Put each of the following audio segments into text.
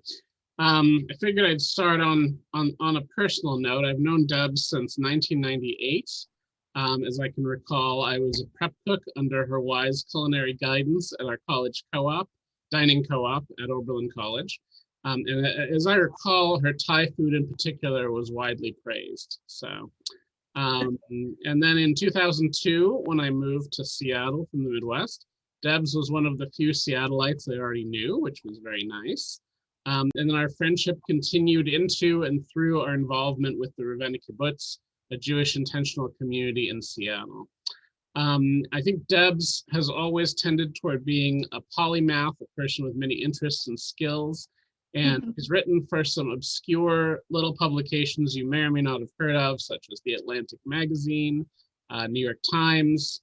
So I figured I'd start on a personal note. I've known Debs since 1998. As I can recall, I was a prep cook under her wise culinary guidance at our college co-op, dining co-op at Oberlin College. And as I recall, her Thai food in particular was widely praised. So, and then in 2002, when I moved to Seattle from the Midwest, Debs was one of the few Seattleites I already knew, which was very nice. And then our friendship continued into and through our involvement with the Ravenna Kibbutz, a Jewish intentional community in Seattle. I think Debs has always tended toward being a polymath, a person with many interests and skills, and has written for some obscure little publications you may or may not have heard of, such as the Atlantic Magazine, New York Times,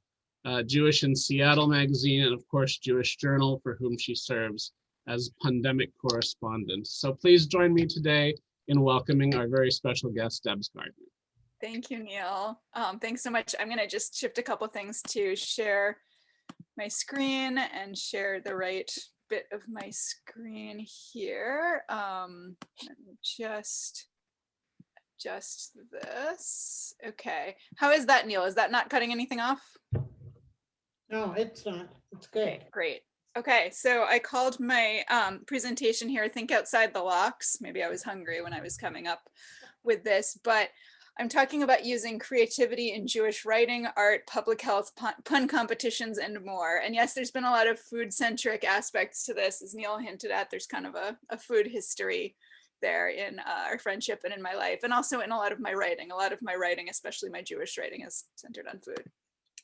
Jewish in Seattle Magazine, and of course, Jewish Journal, for whom she serves as pandemic correspondent. So please join me today in welcoming our very special guest, Debs Gardner. Thank you, Neil. Thanks so much. I'm going to just shift a couple things to share my screen and share the right bit of my screen here. Just this. Okay. How is that, Neil? Is that not cutting anything off? No, it's not. It's good. Okay, great. Okay, so I called my presentation here, Think Outside the Lox. Maybe I was hungry when I was coming up with this, but I'm talking about using creativity in Jewish writing, art, public health, pun competitions, and more. And yes, there's been a lot of food-centric aspects to this. As Neil hinted at, there's kind of a food history there in our friendship and in my life, and also in a lot of my writing. A lot of my writing, especially my Jewish writing, is centered on food.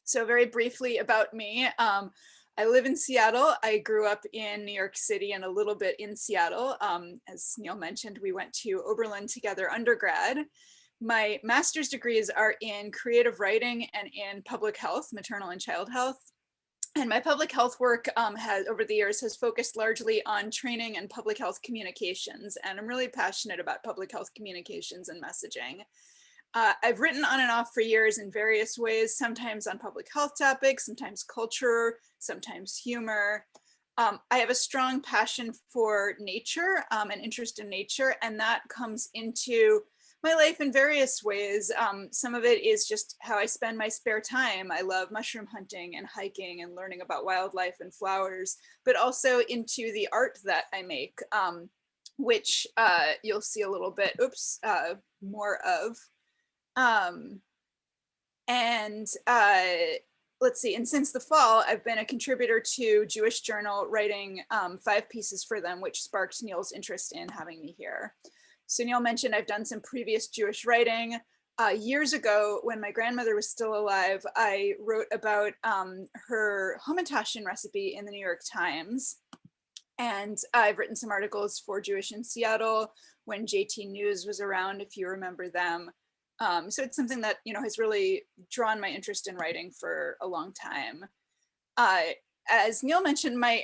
So very briefly about me, I live in Seattle. I grew up in New York City and a little bit in Seattle. As Neil mentioned, we went to Oberlin together undergrad. My master's degrees are in creative writing and in public health, maternal and child health. And my public health work over the years has focused largely on training and public health communications. And I'm really passionate about public health communications and messaging. I've written on and off for years in various ways, sometimes on public health topics, sometimes culture, sometimes humor. I have a strong passion for nature and interest in nature, and that comes into my life in various ways. Some of it is just how I spend my spare time. I love mushroom hunting and hiking and learning about wildlife and flowers, but also into the art that I make, which you'll see a little bit, more of. Let's see, and since the fall, I've been a contributor to Jewish Journal, writing 5 pieces for them, which sparked Neil's interest in having me here. So Neil mentioned I've done some previous Jewish writing. Years ago, when my grandmother was still alive, I wrote about her hamantaschen recipe in the New York Times. And I've written some articles for Jewish in Seattle when JT News was around, if you remember them. So it's something that, has really drawn my interest in writing for a long time. As Neil mentioned, my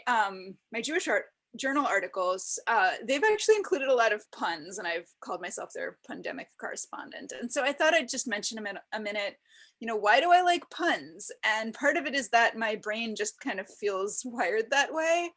Jewish Journal articles, they've actually included a lot of puns, and I've called myself their pandemic correspondent. And so I thought I'd just mention a minute, why do I like puns? And part of it is that my brain just kind of feels wired that way.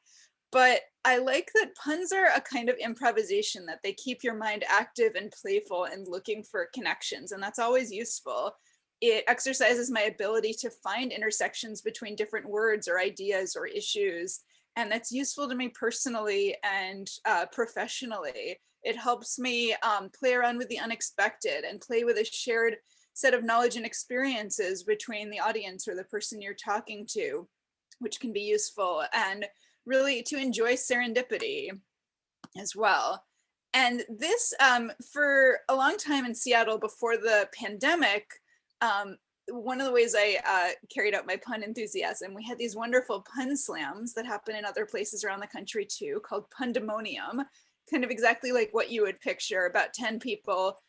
But I like that puns are a kind of improvisation, that they keep your mind active and playful and looking for connections, and that's always useful. It exercises my ability to find intersections between different words or ideas or issues, and that's useful to me personally and professionally. It helps me play around with the unexpected and play with a shared set of knowledge and experiences between the audience or the person you're talking to, which can be useful, and really to enjoy serendipity as well. And this, for a long time in Seattle before the pandemic, one of the ways I carried out my pun enthusiasm, we had these wonderful pun slams that happen in other places around the country too, called Pundemonium, kind of exactly like what you would picture, about 10 people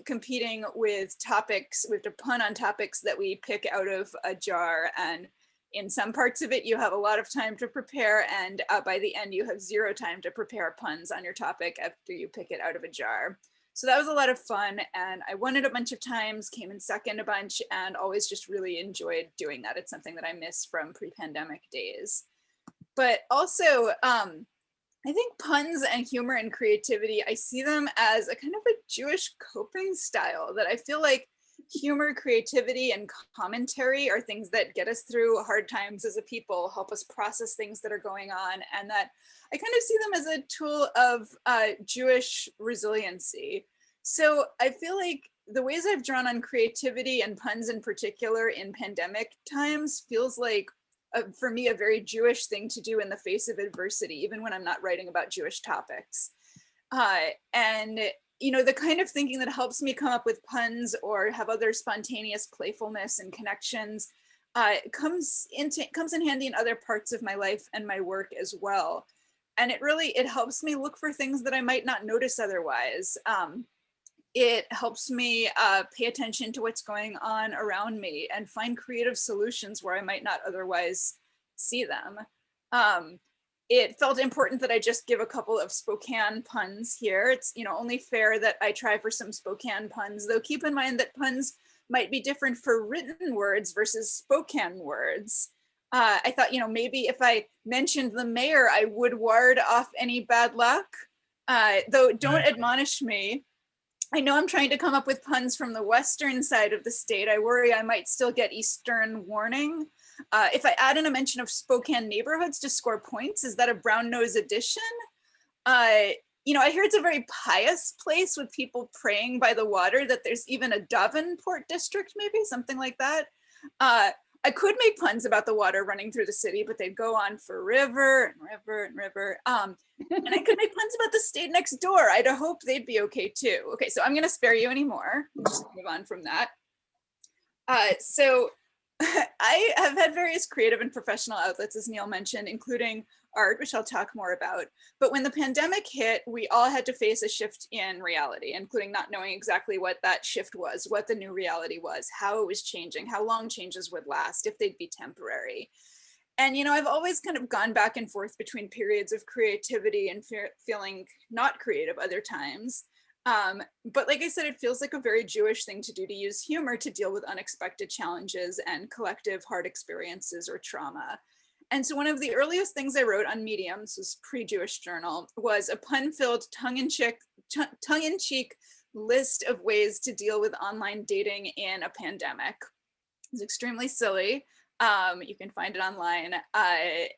competing with topics, we have to pun on topics that we pick out of a jar. And in some parts of it, you have a lot of time to prepare, and by the end, you have 0 time to prepare puns on your topic after you pick it out of a jar. So that was a lot of fun, and I won it a bunch of times, came in second a bunch, and always just really enjoyed doing that. It's something that I miss from pre-pandemic days. But also, I think puns and humor and creativity, I see them as a kind of a Jewish coping style that I feel like humor, creativity, and commentary are things that get us through hard times as a people, help us process things that are going on, and that I kind of see them as a tool of Jewish resiliency. So I feel like the ways I've drawn on creativity and puns in particular in pandemic times feels like for me, a very Jewish thing to do in the face of adversity, even when I'm not writing about Jewish topics. And you know, the kind of thinking that helps me come up with puns or have other spontaneous playfulness and connections comes in handy in other parts of my life and my work as well. And it helps me look for things that I might not notice otherwise. It helps me pay attention to what's going on around me and find creative solutions where I might not otherwise see them. It felt important that I just give a couple of Spokane puns here. It's, you know, only fair that I try for some Spokane puns, though keep in mind that puns might be different for written words versus Spokane words. I thought, you know, maybe if I mentioned the mayor, I would ward off any bad luck. Though don't admonish me. I know I'm trying to come up with puns from the western side of the state. I worry I might still get Eastern warning. If I add in a mention of Spokane neighborhoods to score points, is that a brown nose addition? You know, I hear it's a very pious place with people praying by the water, that there's even a Davenport district, maybe something like that. I could make puns about the water running through the city, but they'd go on for river and river and river. And I could make puns about the state next door. I'd hope they'd be okay too. Okay, so I'm gonna spare you anymore. Just move on from that. So I have had various creative and professional outlets, as Neil mentioned, including art, which I'll talk more about. But when the pandemic hit, we all had to face a shift in reality, including not knowing exactly what that shift was, what the new reality was, how it was changing, how long changes would last, if they'd be temporary. And, you know, I've always kind of gone back and forth between periods of creativity and feeling not creative other times. But like I said, it feels like a very Jewish thing to do, to use humor to deal with unexpected challenges and collective hard experiences or trauma. And so one of the earliest things I wrote on Medium, this was pre-Jewish journal, was a pun-filled tongue-in-cheek list of ways to deal with online dating in a pandemic. It's extremely silly. You can find it online.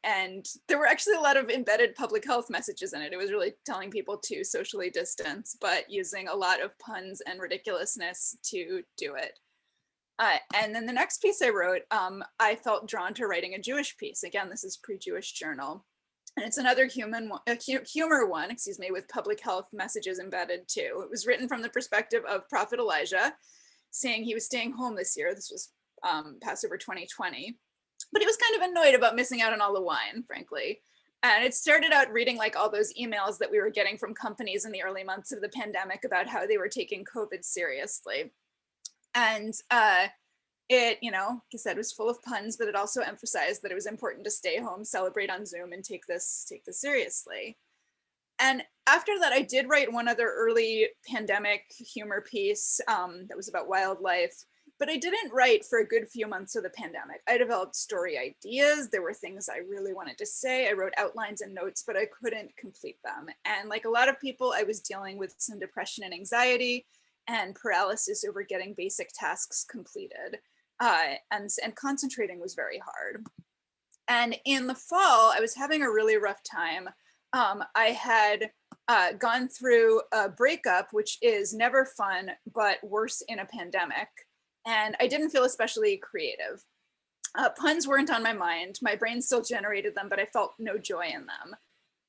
And there were actually a lot of embedded public health messages in it. It was really telling people to socially distance, but using a lot of puns and ridiculousness to do it. And then the next piece I wrote, I felt drawn to writing a Jewish piece. Again, this is pre-Jewish journal. And it's another humor one, excuse me, with public health messages embedded too. It was written from the perspective of Prophet Elijah, saying he was staying home this year. This was Passover 2020. But he was kind of annoyed about missing out on all the wine, frankly. And it started out reading like all those emails that we were getting from companies in the early months of the pandemic about how they were taking COVID seriously. And it, you know, like I said, was full of puns, but it also emphasized that it was important to stay home, celebrate on Zoom, and take this seriously. And after that, I did write one other early pandemic humor piece that was about wildlife, but I didn't write for a good few months of the pandemic. I developed story ideas. There were things I really wanted to say. I wrote outlines and notes, but I couldn't complete them. And like a lot of people, I was dealing with some depression and anxiety and paralysis over getting basic tasks completed. And concentrating was very hard. And in the fall, I was having a really rough time. I had gone through a breakup, which is never fun, but worse in a pandemic. And I didn't feel especially creative. Puns weren't on my mind. My brain still generated them, but I felt no joy in them.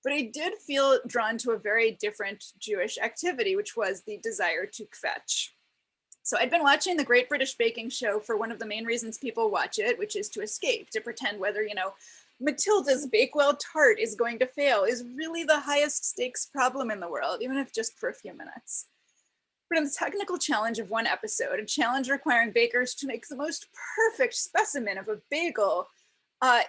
But I did feel drawn to a very different Jewish activity, which was the desire to kvetch. So I'd been watching the Great British Baking Show for one of the main reasons people watch it, which is to escape, to pretend whether, you know, Matilda's Bakewell tart is going to fail is really the highest stakes problem in the world, even if just for a few minutes. But in the technical challenge of one episode, a challenge requiring bakers to make the most perfect specimen of a bagel,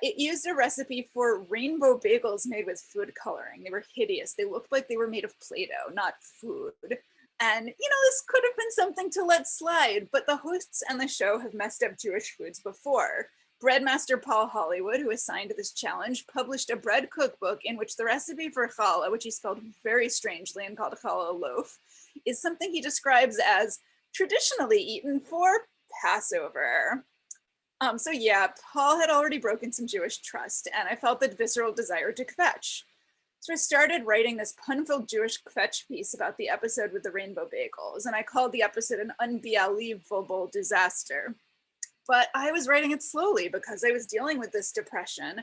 it used a recipe for rainbow bagels made with food coloring. They were hideous. They looked like they were made of Play-Doh, not food. And, you know, this could have been something to let slide, but the hosts and the show have messed up Jewish foods before. Breadmaster Paul Hollywood, who assigned this challenge, published a bread cookbook in which the recipe for challah, which he spelled very strangely and called challah loaf, is something he describes as traditionally eaten for Passover. So yeah, Paul had already broken some Jewish trust, and I felt the visceral desire to kvetch. So I started writing this pun-filled Jewish kvetch piece about the episode with the rainbow bagels, and I called the episode an unbelievable disaster. But I was writing it slowly because I was dealing with this depression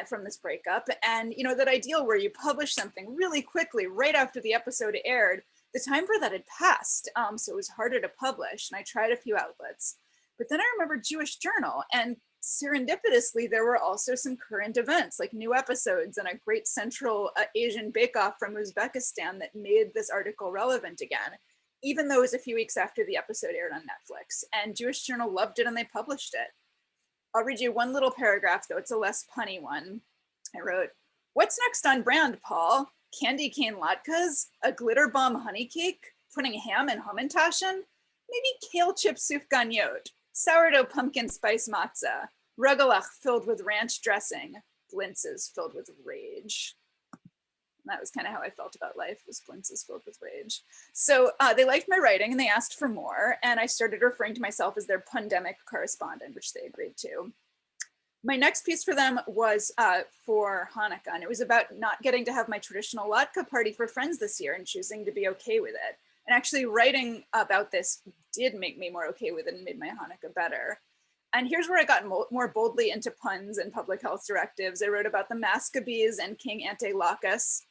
from this breakup, and that ideal where you publish something really quickly right after the episode aired. The time for that had passed, so it was harder to publish, and I tried a few outlets. But then I remembered Jewish Journal, and serendipitously, there were also some current events like new episodes and a great Central Asian bake-off from Uzbekistan that made this article relevant again, even though it was a few weeks after the episode aired on Netflix. And Jewish Journal loved it and they published it. I'll read you one little paragraph, though it's a less punny one. I wrote, "What's next on brand, Paul? Candy cane latkes? A glitter bomb honey cake? Putting ham in Hamantaschen? Maybe kale chip sufganiyot? Sourdough pumpkin spice matzah, rugelach filled with ranch dressing, blintzes filled with rage." And that was kind of how I felt about life, was blintzes filled with rage. So they liked my writing and they asked for more, and I started referring to myself as their pandemic correspondent, which they agreed to. My next piece for them was for Hanukkah, and it was about not getting to have my traditional latke party for friends this year and choosing to be okay with it. And actually writing about this did make me more okay with it and made my Hanukkah better. And here's where I got more boldly into puns and public health directives. I wrote about the Maccabees and King Antiochus.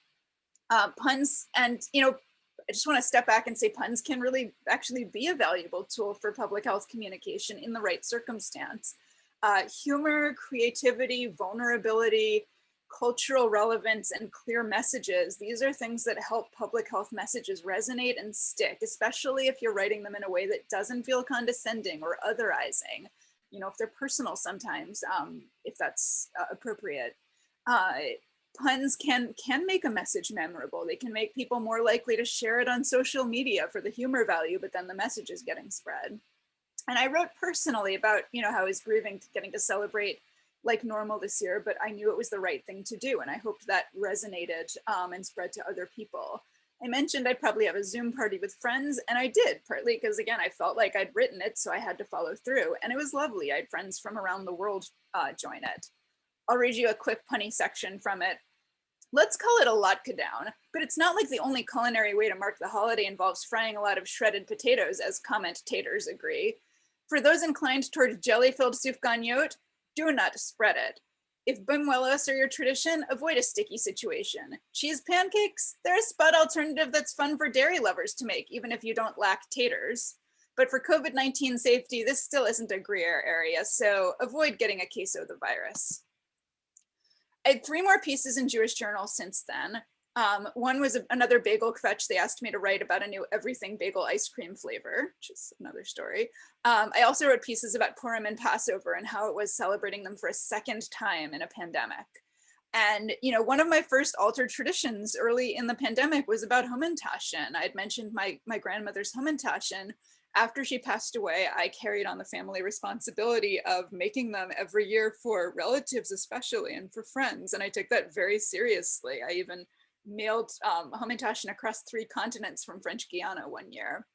Puns, and I just want to step back and say puns can really actually be a valuable tool for public health communication in the right circumstance. Humor, creativity, vulnerability, cultural relevance, and clear messages. These are things that help public health messages resonate and stick, especially if you're writing them in a way that doesn't feel condescending or otherizing. If they're personal sometimes, if that's appropriate. Puns can make a message memorable. They can make people more likely to share it on social media for the humor value, but then the message is getting spread. And I wrote personally about, how I was grieving getting to celebrate like normal this year, but I knew it was the right thing to do. And I hoped that resonated and spread to other people. I mentioned I'd probably have a Zoom party with friends, and I did, partly because, again, I felt like I'd written it, so I had to follow through. And it was lovely. I had friends from around the world join it. I'll read you a quick punny section from it. "Let's call it a latke down, but it's not like the only culinary way to mark the holiday involves frying a lot of shredded potatoes, as commentators agree. For those inclined toward jelly-filled sufganiyot, do not spread it. If bimuelos are your tradition, avoid a sticky situation. Cheese pancakes, they're a spud alternative that's fun for dairy lovers to make, even if you don't lack taters. But for COVID-19 safety, this still isn't a Gruyere area, so avoid getting a case of the virus." I had 3 more pieces in Jewish Journal since then. One was another bagel kvetch. They asked me to write about a new everything bagel ice cream flavor, which is another story. I also wrote pieces about Purim and Passover and how it was celebrating them for a second time in a pandemic. And, one of my first altered traditions early in the pandemic was about Hamantaschen. I had mentioned my grandmother's Hamantaschen. After she passed away, I carried on the family responsibility of making them every year for relatives especially and for friends. And I took that very seriously. I even mailed Hamantaschen across 3 continents from French Guiana one year.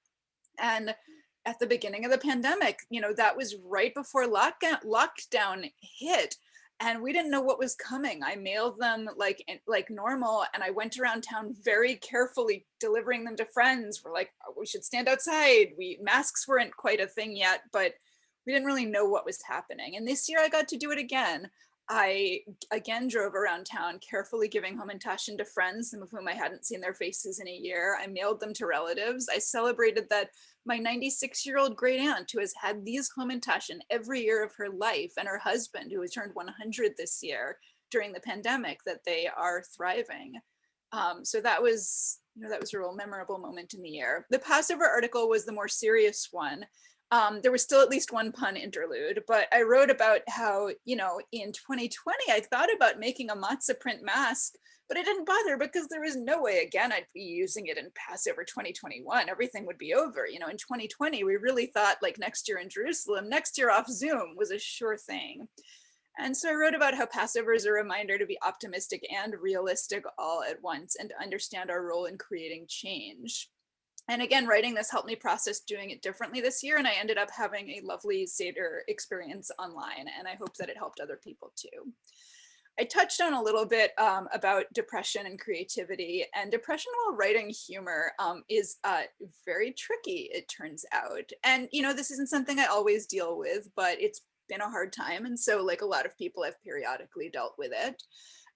And at the beginning of the pandemic, that was right before lockdown hit. And we didn't know what was coming. I mailed them like normal, and I went around town very carefully delivering them to friends. We're like, oh, we should stand outside. Masks weren't quite a thing yet, but we didn't really know what was happening. And this year I got to do it again. I again drove around town, carefully giving Hamantaschen to friends, some of whom I hadn't seen their faces in a year. I mailed them to relatives. I celebrated that my 96-year-old great aunt, who has had these Hamantaschen every year of her life, and her husband, who has turned 100 this year during the pandemic, that they are thriving. So that was a real memorable moment in the year. The Passover article was the more serious one. There was still at least one pun interlude, but I wrote about how, you know, in 2020, I thought about making a matzo print mask, but I didn't bother because there was no way, again, I'd be using it in Passover 2021. Everything would be over. You know, in 2020, we really thought like next year in Jerusalem, next year off Zoom was a sure thing. And so I wrote about how Passover is a reminder to be optimistic and realistic all at once and to understand our role in creating change. And again, writing this helped me process doing it differently this year. And I ended up having a lovely Seder experience online. And I hope that it helped other people too. I touched on a little bit about depression and creativity, and depression while writing humor is very tricky, it turns out. And, you know, this isn't something I always deal with, but it's been a hard time. And so like a lot of people have periodically dealt with it.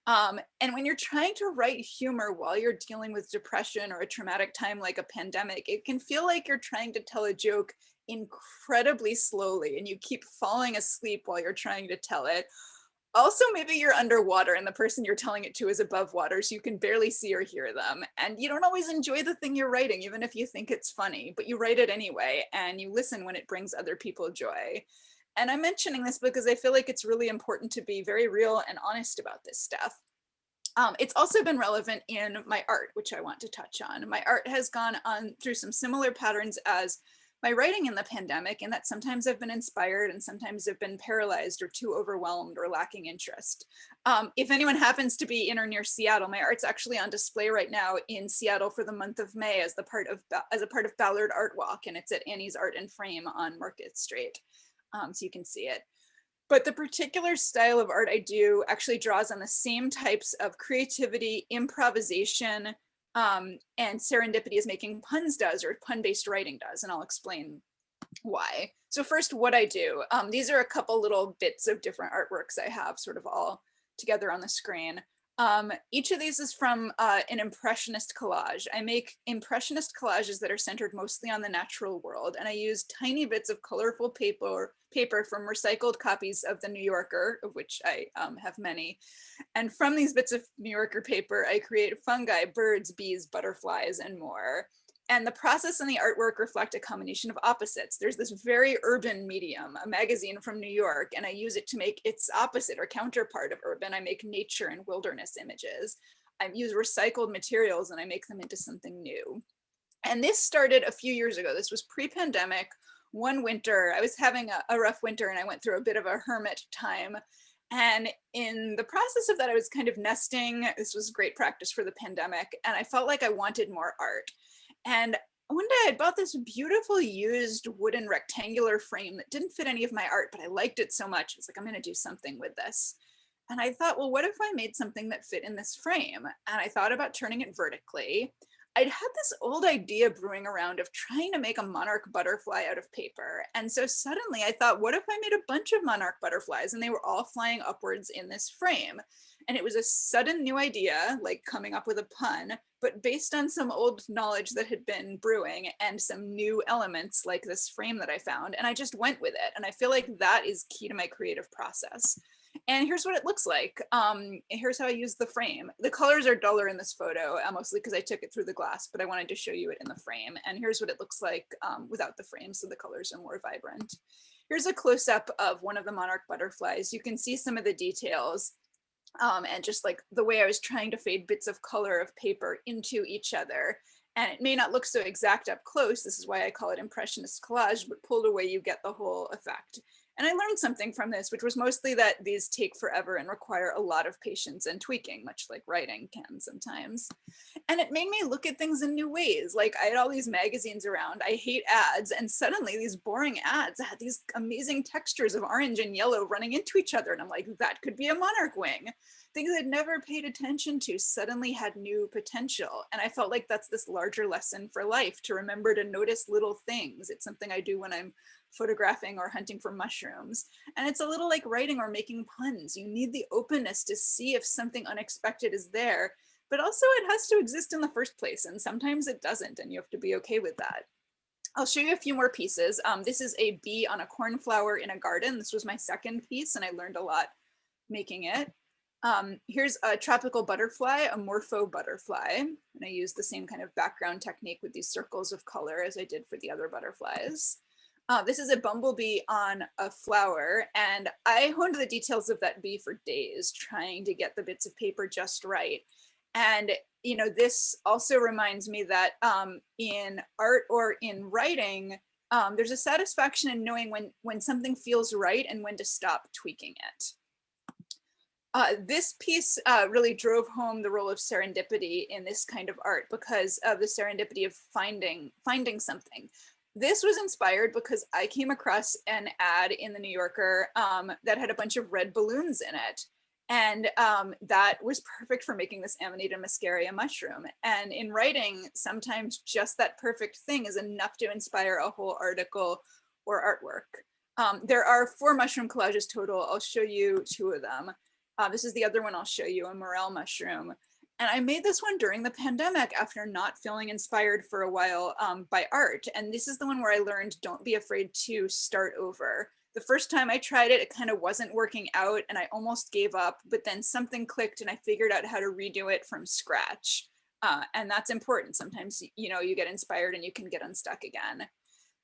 And when you're trying to write humor while you're dealing with depression or a traumatic time like a pandemic, it can feel like you're trying to tell a joke incredibly slowly and you keep falling asleep while you're trying to tell it. Also, maybe you're underwater and the person you're telling it to is above water, so you can barely see or hear them. And you don't always enjoy the thing you're writing, even if you think it's funny, but you write it anyway, and you listen when it brings other people joy. And I'm mentioning this because I feel like it's really important to be very real and honest about this stuff. It's also been relevant in my art, which I want to touch on. My art has gone on through some similar patterns as my writing in the pandemic, in that sometimes I've been inspired and sometimes I've been paralyzed or too overwhelmed or lacking interest. If anyone happens to be in or near Seattle, my art's actually on display right now in Seattle for the month of May as a part of Ballard Art Walk, and it's at Annie's Art and Frame on Market Street, so you can see it. But the particular style of art I do actually draws on the same types of creativity, improvisation, and serendipity as making puns does, or pun-based writing does, and I'll explain why. So first, what I do. These are a couple little bits of different artworks I have sort of all together on the screen. Each of these is from an impressionist collage. I make impressionist collages that are centered mostly on the natural world, and I use tiny bits of colorful paper from recycled copies of the New Yorker, of which I have many. And from these bits of New Yorker paper, I create fungi, birds, bees, butterflies, and more. And the process and the artwork reflect a combination of opposites. There's this very urban medium, a magazine from New York, and I use it to make its opposite or counterpart of urban. I make nature and wilderness images. I use recycled materials and I make them into something new. And this started a few years ago. This was pre-pandemic. One winter, I was having a rough winter and I went through a bit of a hermit time. And in the process of that, I was kind of nesting. This was great practice for the pandemic. And I felt like I wanted more art. And one day I bought this beautiful used wooden rectangular frame that didn't fit any of my art, but I liked it so much. It's like, I'm going to do something with this. And I thought, well, what if I made something that fit in this frame? And I thought about turning it vertically. I'd had this old idea brewing around of trying to make a monarch butterfly out of paper. And so suddenly I thought, what if I made a bunch of monarch butterflies and they were all flying upwards in this frame? And it was a sudden new idea, like coming up with a pun, but based on some old knowledge that had been brewing and some new elements like this frame that I found. And I just went with it. And I feel like that is key to my creative process. And here's what it looks like. Here's how I use the frame. The colors are duller in this photo, mostly because I took it through the glass, but I wanted to show you it in the frame. And here's what it looks like without the frame, so the colors are more vibrant. Here's a close-up of one of the monarch butterflies. You can see some of the details and just like the way I was trying to fade bits of color of paper into each other. And it may not look so exact up close. This is why I call it impressionist collage, but pulled away, you get the whole effect. And I learned something from this, which was mostly that these take forever and require a lot of patience and tweaking, much like writing can sometimes. And it made me look at things in new ways. Like I had all these magazines around, I hate ads, and suddenly these boring ads had these amazing textures of orange and yellow running into each other. And I'm like, that could be a monarch wing. Things I'd never paid attention to suddenly had new potential. And I felt like that's this larger lesson for life, to remember to notice little things. It's something I do when I'm photographing or hunting for mushrooms. And it's a little like writing or making puns. You need the openness to see if something unexpected is there, but also it has to exist in the first place. And sometimes it doesn't, and you have to be okay with that. I'll show you a few more pieces. This is a bee on a cornflower in a garden. This was my second piece, and I learned a lot making it. Here's a tropical butterfly, a morpho butterfly. And I used the same kind of background technique with these circles of color as I did for the other butterflies. This is a bumblebee on a flower, and I honed the details of that bee for days, trying to get the bits of paper just right. And this also reminds me that in art or in writing, there's a satisfaction in knowing when something feels right and when to stop tweaking it. This piece really drove home the role of serendipity in this kind of art because of the serendipity of finding something. This was inspired because I came across an ad in the New Yorker that had a bunch of red balloons in it. And that was perfect for making this Amanita muscaria mushroom. And in writing, sometimes just that perfect thing is enough to inspire a whole article or artwork. There are 4 mushroom collages total. I'll show you 2 of them. This is the other one I'll show you, a morel mushroom. And I made this one during the pandemic after not feeling inspired for a while by art. And this is the one where I learned, don't be afraid to start over. The first time I tried it, it kind of wasn't working out and I almost gave up, but then something clicked and I figured out how to redo it from scratch. And that's important. Sometimes, you get inspired and you can get unstuck again.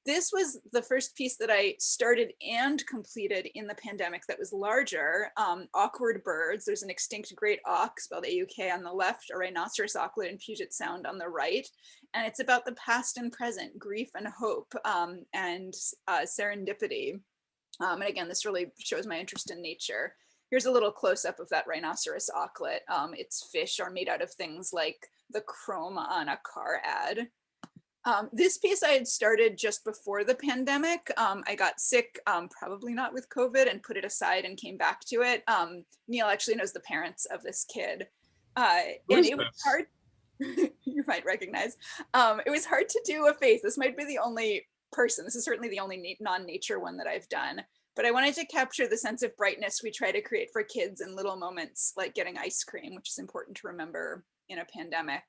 This was the first piece that I started and completed in the pandemic that was larger. Awkward birds. There's an extinct great auk, spelled AUK, on the left, a rhinoceros auklet in Puget Sound on the right. And it's about the past and present, grief and hope, and serendipity. And again, this really shows my interest in nature. Here's a little close-up of that rhinoceros auklet. Its fish are made out of things like the chrome on a car ad. This piece I had started just before the pandemic. I got sick, probably not with COVID, and put it aside and came back to it. Neil actually knows the parents of this kid. And it was hard, you might recognize. It was hard to do a face. This might be the only person. This is certainly the only non-nature one that I've done. But I wanted to capture the sense of brightness we try to create for kids in little moments like getting ice cream, which is important to remember in a pandemic.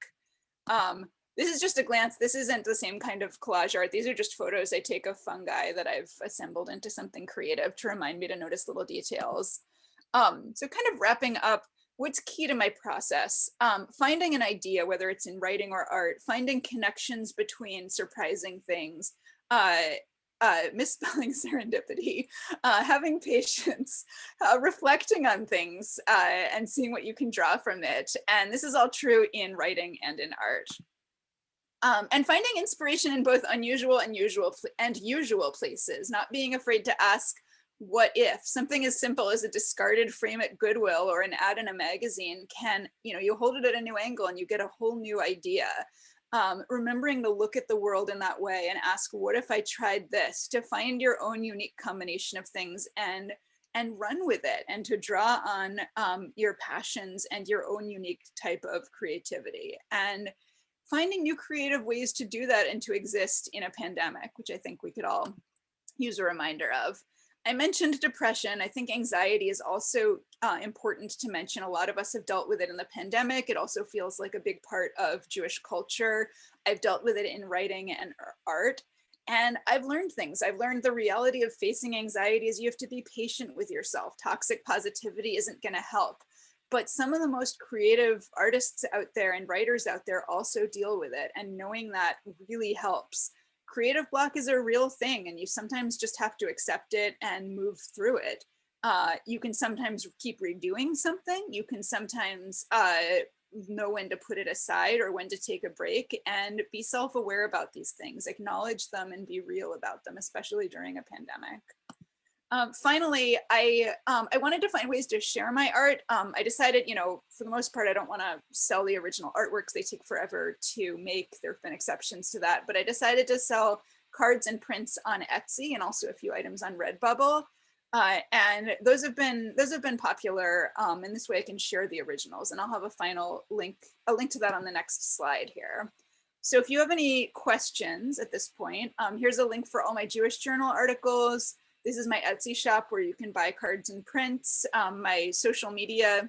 This is just a glance. This isn't the same kind of collage art. These are just photos I take of fungi that I've assembled into something creative to remind me to notice little details. So kind of wrapping up, what's key to my process? Finding an idea, whether it's in writing or art, finding connections between surprising things, misspelling serendipity, having patience, reflecting on things, and seeing what you can draw from it. And this is all true in writing and in art. And finding inspiration in both unusual and usual places, not being afraid to ask, what if? Something as simple as a discarded frame at Goodwill or an ad in a magazine can, you hold it at a new angle and you get a whole new idea. Remembering to look at the world in that way and ask, what if I tried this? To find your own unique combination of things and run with it, and to draw on your passions and your own unique type of creativity. And finding new creative ways to do that and to exist in a pandemic, which I think we could all use a reminder of. I mentioned depression. I think anxiety is also important to mention. A lot of us have dealt with it in the pandemic. It also feels like a big part of Jewish culture. I've dealt with it in writing and art. And I've learned things. I've learned the reality of facing anxiety is you have to be patient with yourself. Toxic positivity isn't going to help. But some of the most creative artists out there and writers out there also deal with it. And knowing that really helps. Creative block is a real thing, and you sometimes just have to accept it and move through it. You can sometimes keep redoing something. You can sometimes know when to put it aside or when to take a break, and be self-aware about these things, acknowledge them and be real about them, especially during a pandemic. Finally, I wanted to find ways to share my art. I decided, for the most part, I don't want to sell the original artworks. They take forever to make. There have been exceptions to that, but I decided to sell cards and prints on Etsy and also a few items on Redbubble. And those have been popular. And this way I can share the originals, and I'll have a link to that on the next slide here. So if you have any questions at this point, here's a link for all my Jewish Journal articles. This is my Etsy shop where you can buy cards and prints, my social media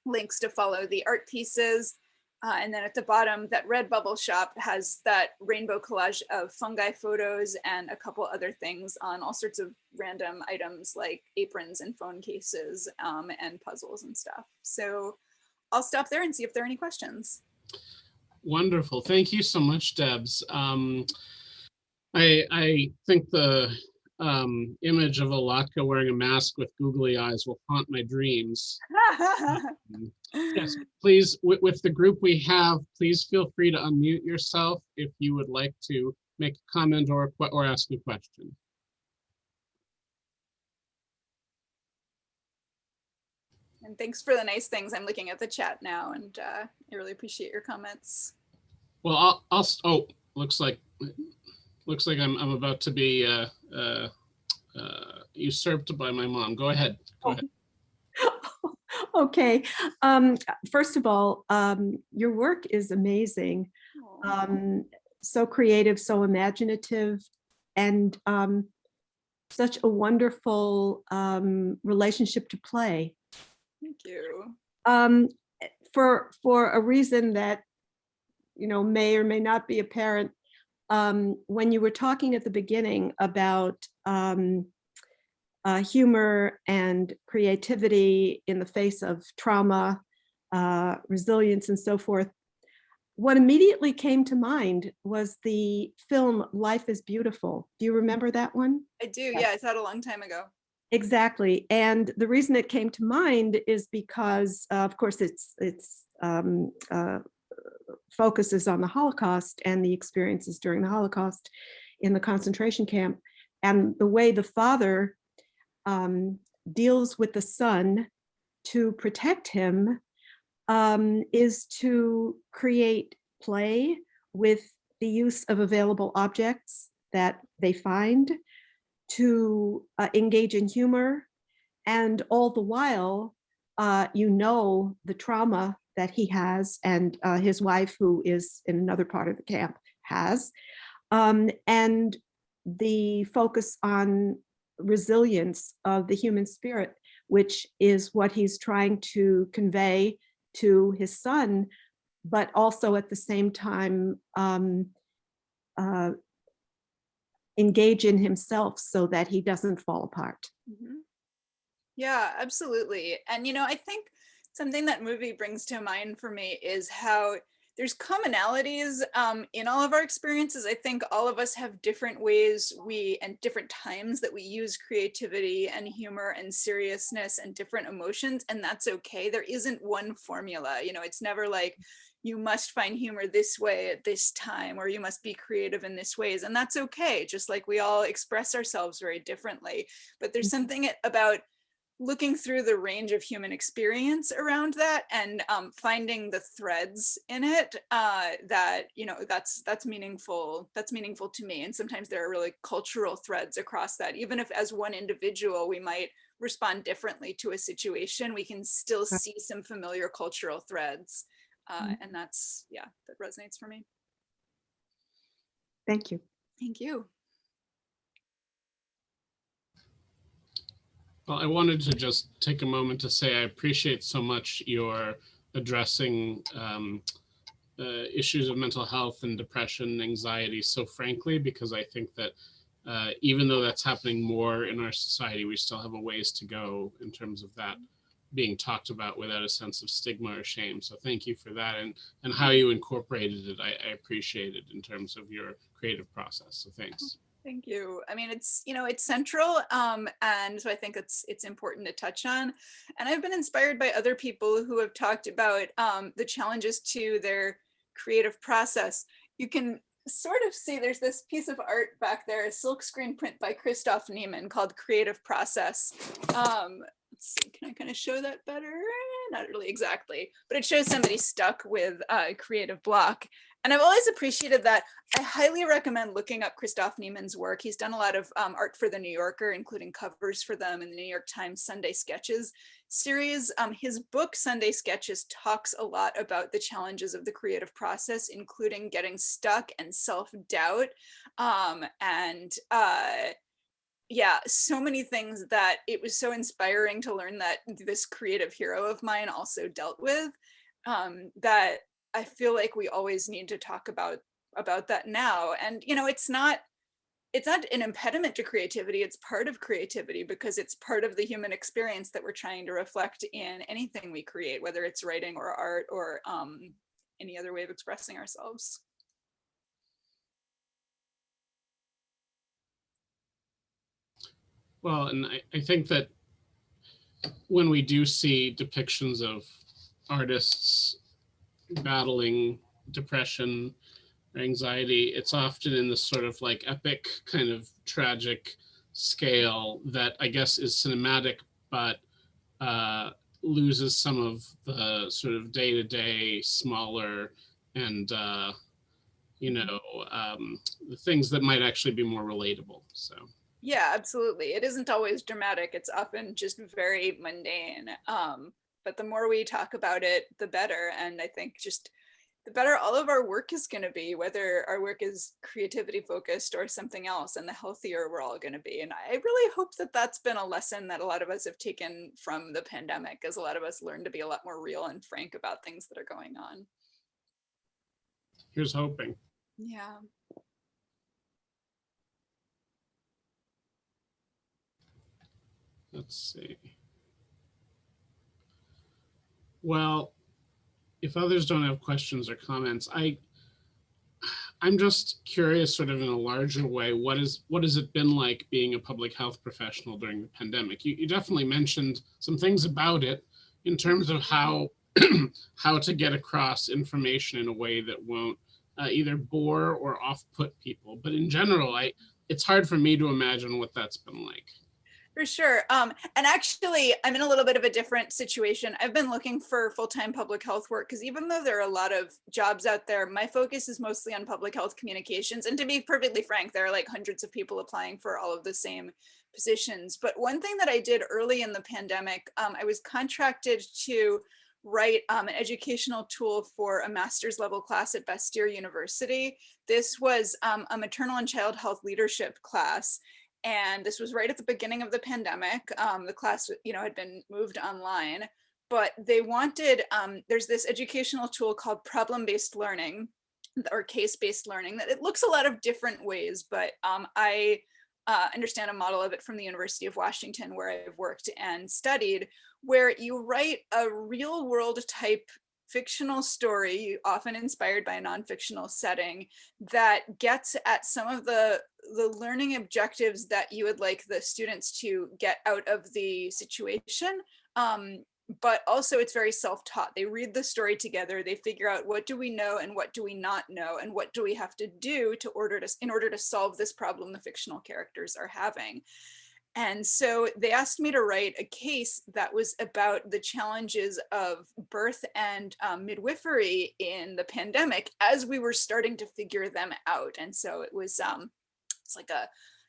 links to follow the art pieces. And then at the bottom, that Redbubble shop has that rainbow collage of fungi photos and a couple other things on all sorts of random items like aprons and phone cases and puzzles and stuff. So I'll stop there and see if there are any questions. Wonderful. Thank you so much, Debs. I think the image of Alatka wearing a mask with googly eyes will haunt my dreams. Yes, please, with the group we have, please feel free to unmute yourself if you would like to make a comment or ask a question. And thanks for the nice things. I'm looking at the chat now, and I really appreciate your comments. Well, oh, looks like I'm about to be usurped by my mom. Go ahead. Go ahead. Okay. First of all, your work is amazing. So creative, so imaginative, and such a wonderful relationship to play. Thank you. For a reason that may or may not be apparent, when you were talking at the beginning about humor and creativity in the face of trauma, resilience, and so forth, what immediately came to mind was the film Life is Beautiful. Do you remember that one? I do. Yeah, I saw it a long time ago. Exactly. And the reason it came to mind is because, of course, it's focuses on the Holocaust and the experiences during the Holocaust in the concentration camp, and the way the father deals with the son to protect him is to create play with the use of available objects that they find, to engage in humor, and all the while, the trauma that he has and his wife, who is in another part of the camp, has, and the focus on resilience of the human spirit, which is what he's trying to convey to his son, but also at the same time engage in himself so that he doesn't fall apart. Mm-hmm. Yeah, absolutely. And, I think something that movie brings to mind for me is how there's commonalities in all of our experiences. I think all of us have different ways and different times that we use creativity and humor and seriousness and different emotions, and that's okay. There isn't one formula. It's never like you must find humor this way at this time, or you must be creative in this ways, and that's okay. Just like we all express ourselves very differently, but there's something about looking through the range of human experience around that and finding the threads in it that's meaningful to me. And sometimes there are really cultural threads across that. Even if as one individual we might respond differently to a situation, we can still see some familiar cultural threads, and that resonates for me. Thank you. Thank you. Well, I wanted to just take a moment to say I appreciate so much your addressing issues of mental health and depression and anxiety so frankly, because I think that even though that's happening more in our society, we still have a ways to go in terms of that being talked about without a sense of stigma or shame. So thank you for that, and how you incorporated it. I appreciate it in terms of your creative process. So thanks. Thank you. I mean, it's central, and so I think it's important to touch on. And I've been inspired by other people who have talked about the challenges to their creative process. You can sort of see there's this piece of art back there, a silkscreen print by Christoph Niemann called Creative Process. Let's see, can I kind of show that better? Not really exactly, but it shows somebody stuck with a creative block. And I've always appreciated that. I highly recommend looking up Christoph Niemann's work. He's done a lot of art for The New Yorker, including covers for them in the New York Times Sunday Sketches series. His book, Sunday Sketches, talks a lot about the challenges of the creative process, including getting stuck and self-doubt. So many things that it was so inspiring to learn that this creative hero of mine also dealt with, that I feel like we always need to talk about that now. And it's not an impediment to creativity, it's part of creativity, because it's part of the human experience that we're trying to reflect in anything we create, whether it's writing or art or any other way of expressing ourselves. Well, and I think that when we do see depictions of artists battling depression or anxiety, it's often in this sort of like epic kind of tragic scale that I guess is cinematic, but uh, loses some of the sort of day-to-day smaller and you know the things that might actually be more relatable. So Yeah, absolutely. It isn't always dramatic. It's often just very mundane. But the more we talk about it, the better. And I think just the better all of our work is going to be, whether our work is creativity focused or something else, and the healthier we're all going to be. And I really hope that that's been a lesson that a lot of us have taken from the pandemic, as a lot of us learn to be a lot more real and frank about things that are going on. here's hoping. Yeah. Let's see. Well, if others don't have questions or comments, I'm just curious, sort of in a larger way, what has it been like being a public health professional during the pandemic? You definitely mentioned some things about it in terms of how how to get across information in a way that won't either bore or off-put people. But in general, it's hard for me to imagine what that's been like. For sure. And actually, I'm in a little bit of a different situation. I've been looking for full-time public health work because even though there are a lot of jobs out there, my focus is mostly on public health communications. And to be perfectly frank, there are like hundreds of people applying for all of the same positions. But one thing that I did early in the pandemic, I was contracted to write an educational tool for a master's level class at Bastyr University. This was a maternal and child health leadership class. And this was right at the beginning of the pandemic. The class, had been moved online, but they wanted, there's this educational tool called problem-based learning or case-based learning that it looks a lot of different ways, but I understand a model of it from the University of Washington where I've worked and studied, where you write a real world type fictional story, often inspired by a non-fictional setting, that gets at some of the learning objectives that you would like the students to get out of the situation. But also it's very self-taught. They read the story together, they figure out what do we know and what do we not know, and what do we have to do in order to solve this problem the fictional characters are having. And so they asked me to write a case that was about the challenges of birth and midwifery in the pandemic as we were starting to figure them out. And so it was it's like I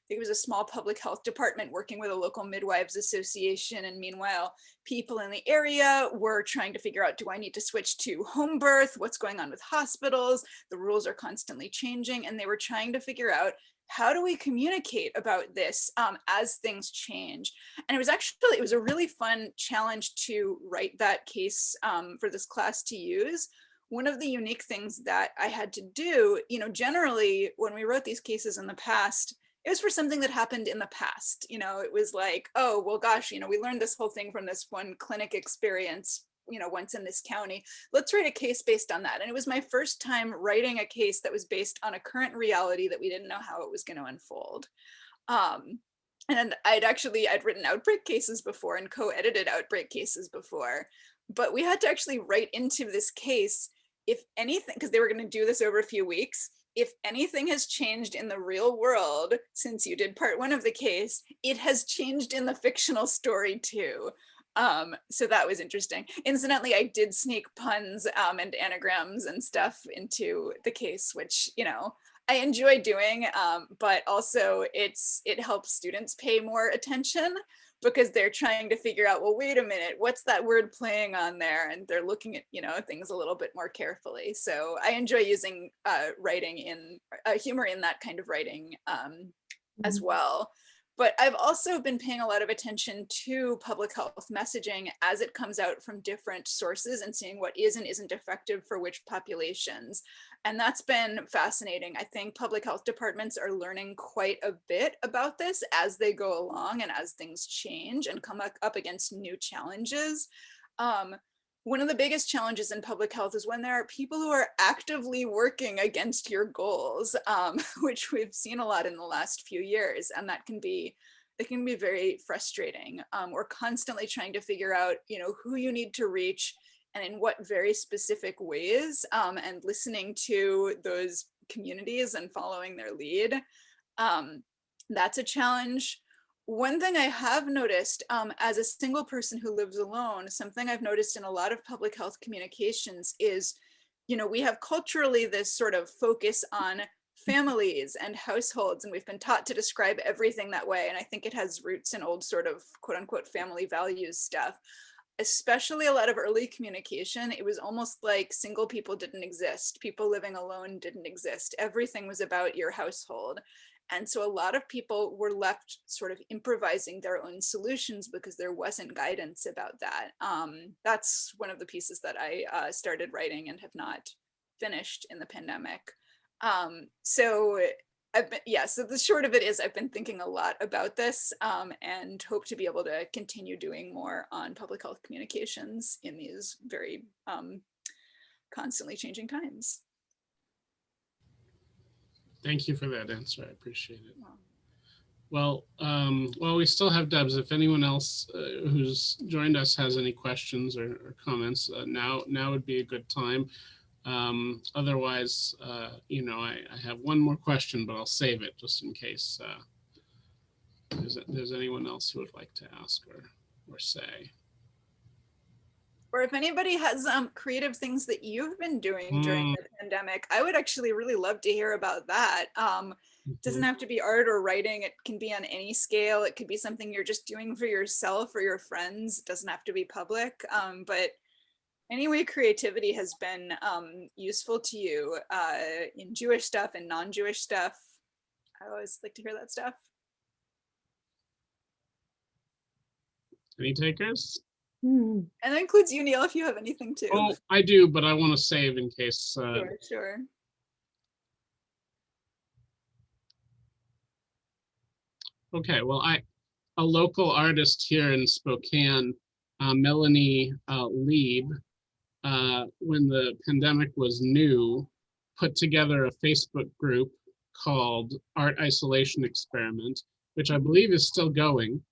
think it was a small public health department working with a local midwives association. And meanwhile, people in the area were trying to figure out, do I need to switch to home birth? What's going on with hospitals? The rules are constantly changing. And they were trying to figure out, how do we communicate about this as things change? And it was a really fun challenge to write that case for this class to use. One of the unique things that I had to do, generally when we wrote these cases in the past, it was for something that happened in the past. It was like, oh, well, gosh, we learned this whole thing from this one clinic experience, once in this county. Let's write a case based on that. And it was my first time writing a case that was based on a current reality that we didn't know how it was going to unfold. And I'd written outbreak cases before and co-edited outbreak cases before, but we had to actually write into this case, if anything, because they were going to do this over a few weeks, if anything has changed in the real world since you did part one of the case, it has changed in the fictional story too. So that was interesting. Incidentally, I did sneak puns and anagrams and stuff into the case, which, I enjoy doing, but also it helps students pay more attention because they're trying to figure out, well, wait a minute, what's that word playing on there? And they're looking at, things a little bit more carefully. So I enjoy using writing in humor in that kind of writing as well. But I've also been paying a lot of attention to public health messaging as it comes out from different sources and seeing what is and isn't effective for which populations. And that's been fascinating. I think public health departments are learning quite a bit about this as they go along and as things change and come up against new challenges. One of the biggest challenges in public health is when there are people who are actively working against your goals, which we've seen a lot in the last few years. And that can be it can be very frustrating. Or constantly trying to figure out, who you need to reach and in what very specific ways, and listening to those communities and following their lead. That's a challenge. One thing I have noticed, as a single person who lives alone, something I've noticed in a lot of public health communications is, we have culturally this sort of focus on families and households, and we've been taught to describe everything that way. And I think it has roots in old sort of quote unquote family values stuff. Especially a lot of early communication, it was almost like single people didn't exist. People living alone didn't exist. Everything was about your household. And so a lot of people were left sort of improvising their own solutions because there wasn't guidance about that. That's one of the pieces that I started writing and have not finished in the pandemic. So the short of it is I've been thinking a lot about this, and hope to be able to continue doing more on public health communications in these very constantly changing times. Thank you for that answer. I appreciate it. Well, we still have Debs. If anyone else who's joined us has any questions or comments, now would be a good time. Otherwise, I have one more question, but I'll save it just in case there's anyone else who would like to ask or say. Or if anybody has creative things that you've been doing during the pandemic, I would actually really love to hear about that. Doesn't have to be art or writing. It can be on any scale. It could be something you're just doing for yourself or your friends. It doesn't have to be public. But anyway, creativity has been useful to you in Jewish stuff and non-Jewish stuff. I always like to hear that stuff. Any takers? And that includes you, Neil, if you have anything too. Oh, I do, but I want to save in case. Sure. Okay, well, a local artist here in Spokane, Melanie Lieb, when the pandemic was new, put together a Facebook group called Art Isolation Experiment, which I believe is still going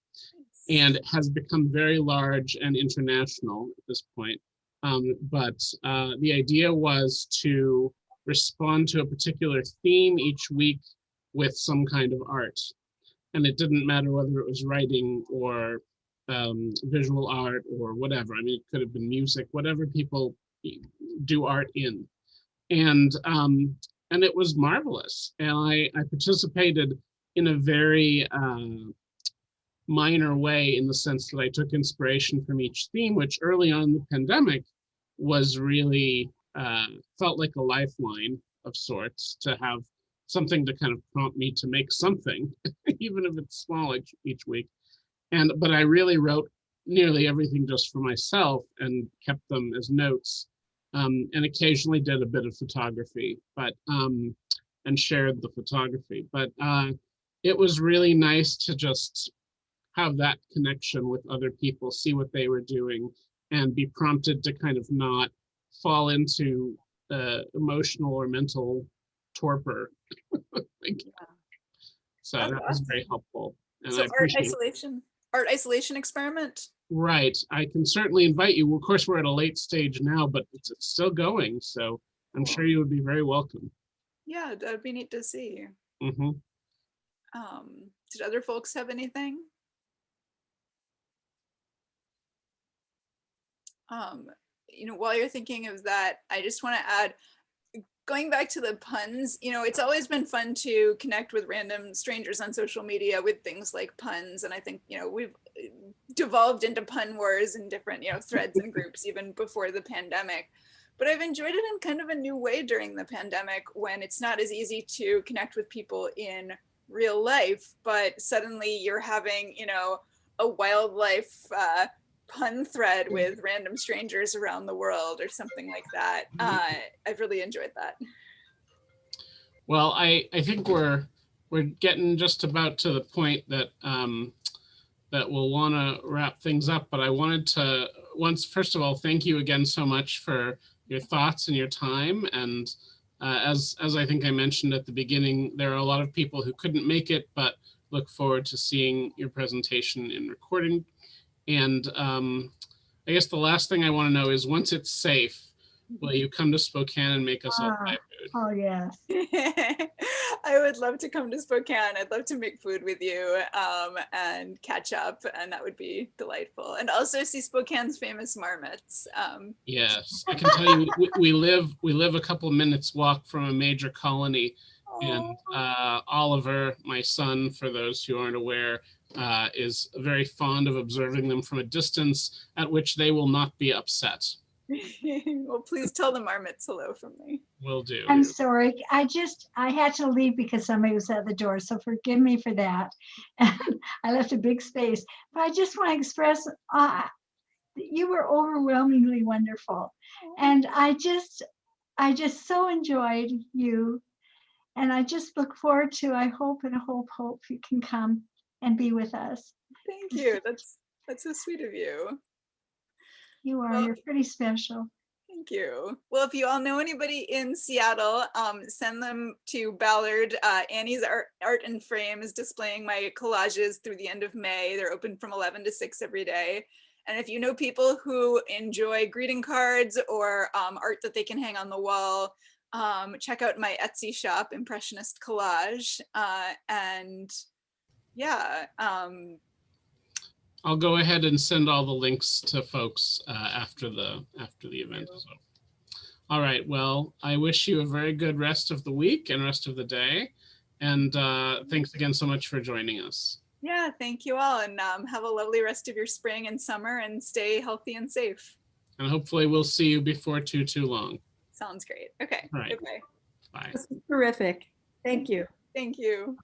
and has become very large and international at this point. But the idea was to respond to a particular theme each week with some kind of art. And it didn't matter whether it was writing or visual art or whatever. I mean, it could have been music, whatever people do art in. And it was marvelous. And I participated in a very minor way, in the sense that I took inspiration from each theme, which early on in the pandemic was really felt like a lifeline of sorts, to have something to kind of prompt me to make something, even if it's small each week. But I really wrote nearly everything just for myself and kept them as notes, and occasionally did a bit of photography, but and shared the photography. But it was really nice to just have that connection with other people, see what they were doing, and be prompted to kind of not fall into emotional or mental torpor. So That's that was awesome. very helpful. And So I appreciate art isolation experiment. Right. I can certainly invite you. Of course, we're at a late stage now, but it's still going. So I'm sure you would be very welcome. Yeah, that'd be neat to see. Mm-hmm. Did other folks have anything? While you're thinking of that, I just want to add, going back to the puns, it's always been fun to connect with random strangers on social media with things like puns. And I think, we've devolved into pun wars in different, threads and groups even before the pandemic. But I've enjoyed it in kind of a new way during the pandemic, when it's not as easy to connect with people in real life, but suddenly you're having, a wildlife pun thread with random strangers around the world or something like that. I've really enjoyed that. Well, I think we're getting just about to the point that that we'll want to wrap things up. But I wanted to first of all, thank you again so much for your thoughts and your time. And as I think I mentioned at the beginning, there are a lot of people who couldn't make it, but look forward to seeing your presentation and recording. And I guess the last thing I want to know is, once it's safe, will you come to Spokane and make us all Thai food? Oh, yes. I would love to come to Spokane. I'd love to make food with you and catch up, and that would be delightful. And also see Spokane's famous marmots. Yes, I can tell you, we live a couple minutes walk from a major colony, and Oliver, my son, for those who aren't aware, is very fond of observing them from a distance, at which they will not be upset. Well, please tell the marmots hello from me. Will do. I'm sorry. I had to leave because somebody was at the door. So forgive me for that. I left a big space, but I just want to express, you were overwhelmingly wonderful. And I just so enjoyed you. And I just look forward to, I hope you can come and be with us. Thank you. That's so sweet of you. You are, Well, you're pretty special. Thank you. Well, if you all know anybody in Seattle, send them to Ballard. Annie's Art and Frame is displaying my collages through the end of May. They're open from 11 to 6 every day. And if you know people who enjoy greeting cards or art that they can hang on the wall, check out my Etsy shop, Impressionist Collage. And yeah. I'll go ahead and send all the links to folks after the event as well. All right. Well, I wish you a very good rest of the week and rest of the day. And thanks again so much for joining us. Yeah, thank you all. And have a lovely rest of your spring and summer, and stay healthy and safe. And hopefully we'll see you before too long. Sounds great. Okay. All right. Bye. Bye. This is terrific. Thank you. Thank you.